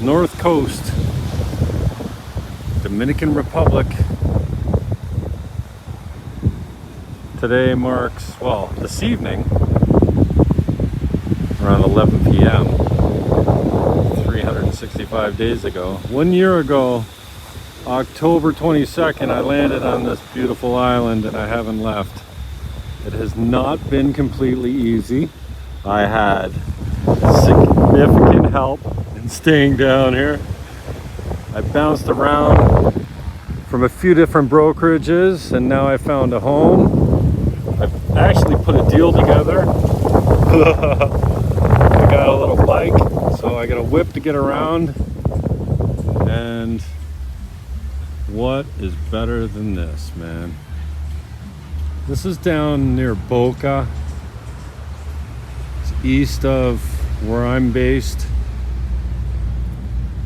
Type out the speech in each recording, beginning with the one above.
North Coast, Dominican Republic. Today marks, well, this evening, around 11 p.m. 365 days ago. 1 year ago, October 22nd, I landed on this beautiful island and I haven't left. It has not been completely easy. I had significant help in staying down here. I bounced around from a few different brokerages and now I found a home. I've actually put a deal together. I got a little bike, so I got a whip to get around. And what is better than this, man? This is down near Boca. It's east of where I'm based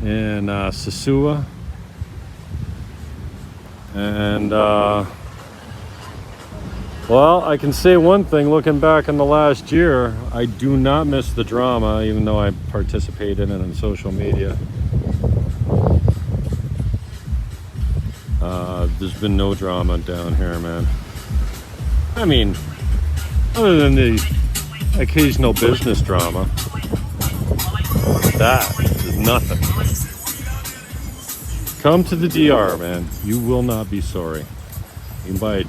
in Sosúa. And well, I can say one thing, looking back on the last year, I do not miss the drama, even though I participated in it on social media. There's been no drama down here, man. I mean, other than the occasional business drama, that is nothing. Come to the DR, man. You will not be sorry. You can buy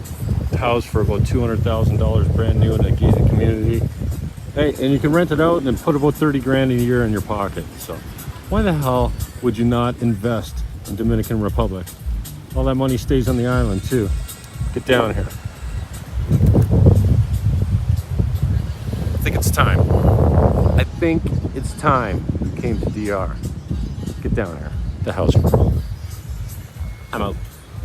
a house for about $200,000 brand new in a gated community. Hey, and you can rent it out and then put about 30 grand a year in your pocket. So why the hell would you not invest in Dominican Republic? All that money stays on the island too. Get down here. I think it's time. I think it's time you came to DR. Get down here. The house. I'm out.